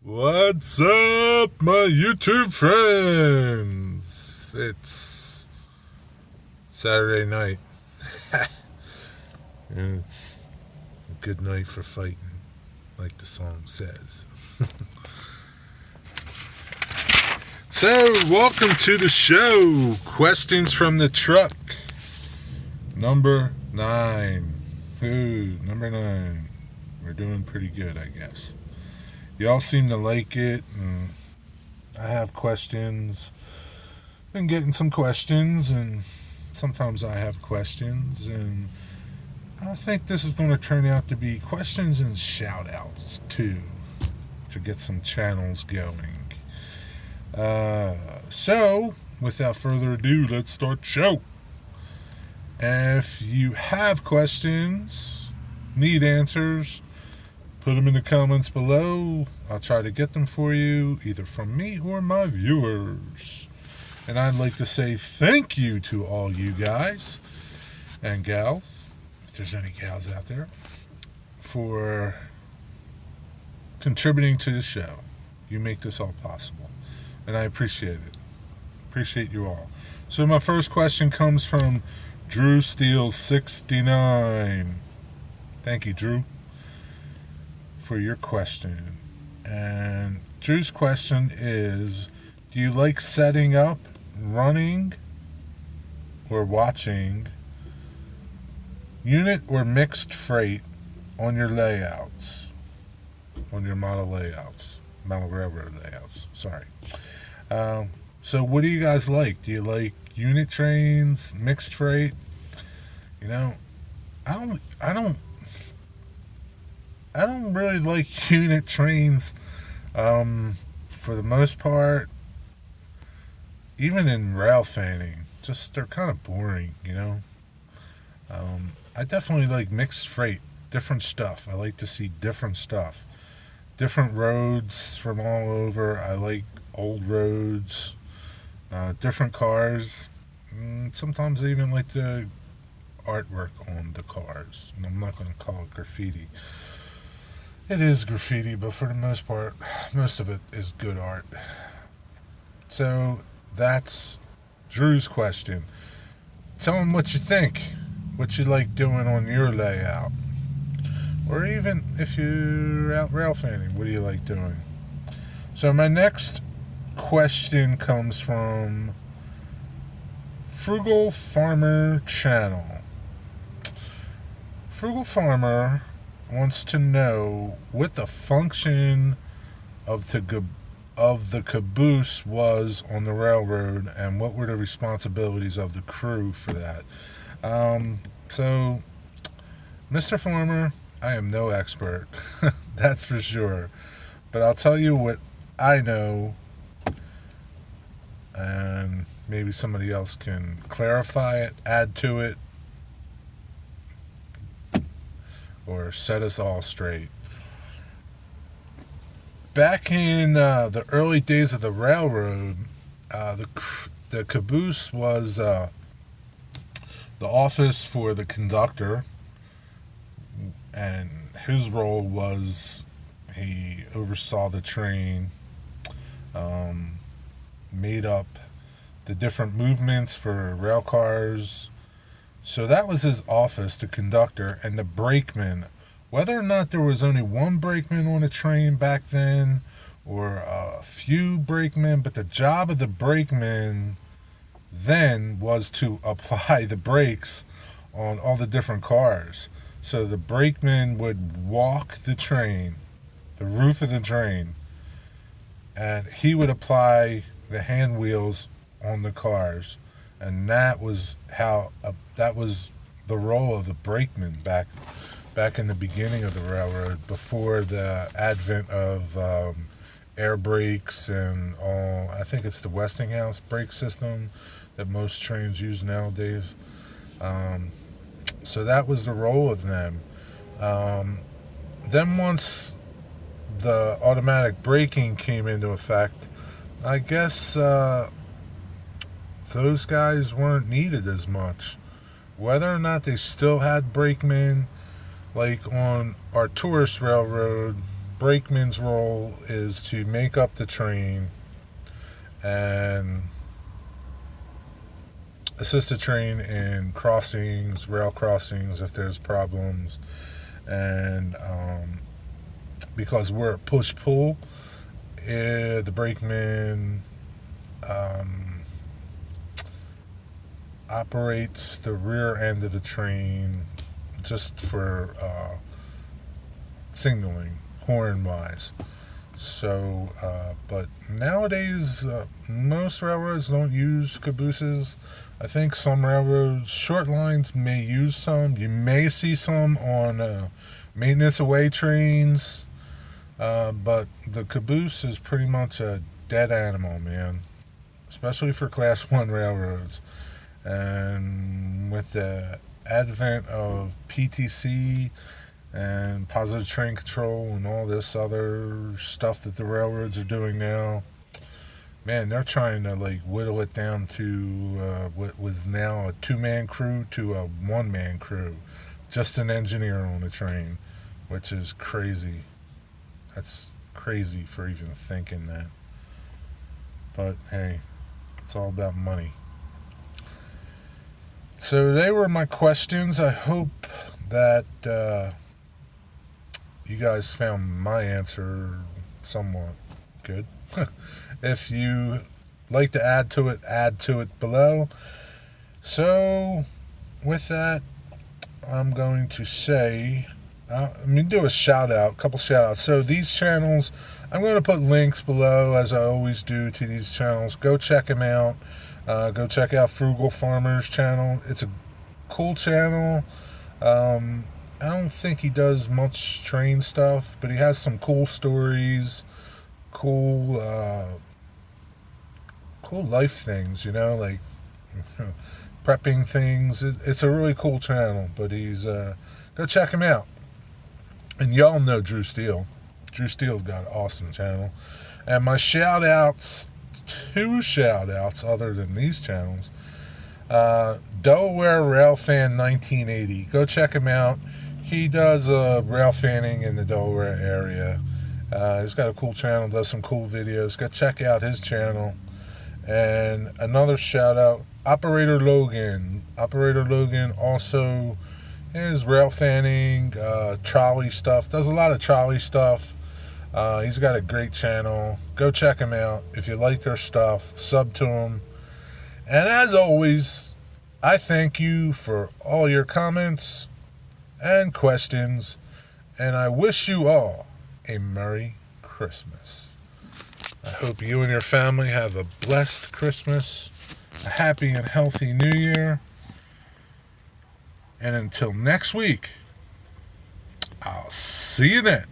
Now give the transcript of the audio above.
What's up, my YouTube friends? It's Saturday night, and it's a good night for fighting, like the song says. So, welcome to the show. Questions from the truck. Number 9. Number 9. We're doing pretty good, I guess. Y'all seem to like it, and I have questions. Been getting some questions, and sometimes I have questions, and I think this is going to turn out to be questions and shout-outs, too, to get some channels going. So, without further ado, let's start the show. If you have questions, need answers, put them in the comments below. I'll try to get them for you, either from me or my viewers. And I'd like to say thank you to all you guys and gals, if there's any gals out there, for contributing to the show. You make this all possible, and I appreciate it. Appreciate you all. So my first question comes from Drew Steele 69. Thank you, Drew, for your question. And Drew's question is, do you like setting up, running, or watching unit or mixed freight on your layouts, on your model railroad layouts, sorry. So what do you guys like? Do you like unit trains, mixed freight? You know, I don't really like unit trains, for the most part. Even in railfanning, just they're kind of boring, you know. I definitely like mixed freight, different stuff. I like to see different stuff, different roads from all over. I like old roads, different cars. Sometimes I even like the artwork on the cars. And I'm not going to call it graffiti. It is graffiti, but for the most part, most of it is good art. So that's Drew's question. Tell him what you think, what you like doing on your layout. Or even if you're out railfanning, what do you like doing? So my next question comes from Frugal Farmer Channel. Frugal Farmer wants to know what the function of the caboose was on the railroad and what were the responsibilities of the crew for that. So, Mr. Farmer, I am no expert, that's for sure. But I'll tell you what I know, and maybe somebody else can clarify it, add to it, or set us all straight. Back in the early days of the railroad, the caboose was the office for the conductor, and his role was he oversaw the train, made up the different movements for rail cars. So that was his office, the conductor, and the brakeman. Whether or not there was only one brakeman on a train back then, or a few brakemen, but the job of the brakeman then was to apply the brakes on all the different cars. So the brakeman would walk the train, the roof of the train, and he would apply the hand wheels on the cars. And that was the role of the brakeman back in the beginning of the railroad, before the advent of air brakes and all. I think it's the Westinghouse brake system that most trains use nowadays. So that was the role of them. Then once the automatic braking came into effect, I guess those guys weren't needed as much. Whether or not they still had brakemen, like on our tourist railroad, brakeman's role is to make up the train and assist the train in crossings, rail crossings if there's problems. And because we're at push-pull, the brakeman operates the rear end of the train just for signaling, horn-wise. So, but nowadays, most railroads don't use cabooses. I think some railroads, short lines, may use some. You may see some on maintenance away trains, but the caboose is pretty much a dead animal, man, especially for Class 1 railroads. And with the advent of PTC and positive train control and all this other stuff that the railroads are doing now, man, they're trying to like whittle it down to what was now a 2-man crew to a 1-man crew, just an engineer on the train, which is crazy. That's crazy for even thinking that. But hey, it's all about money. So they were my questions. I hope that you guys found my answer somewhat good. If you like to add to it below. So with that, I'm going to say, I'm going to do a couple shout outs. So these channels, I'm going to put links below, as I always do, to these channels. Go check them out. Go check out Frugal Farmer's channel. It's a cool channel. I don't think he does much train stuff, but he has some cool stories, cool life things, like prepping things. It's a really cool channel, but he's go check him out. And y'all know Drew Steele. Drew Steele's got an awesome channel. And my shout outs, 2 shout outs other than these channels. Delaware Railfan 1980. Go check him out. He does rail fanning in the Delaware area. He's got a cool channel, does some cool videos. Go check out his channel. And another shout out, Operator Logan. Operator Logan also is rail fanning, trolley stuff. Does a lot of trolley stuff. He's got a great channel. Go check him out. If you like their stuff, sub to him. And as always, I thank you for all your comments and questions, and I wish you all a Merry Christmas. I hope you and your family have a blessed Christmas, a happy and healthy New Year, and until next week, I'll see you then.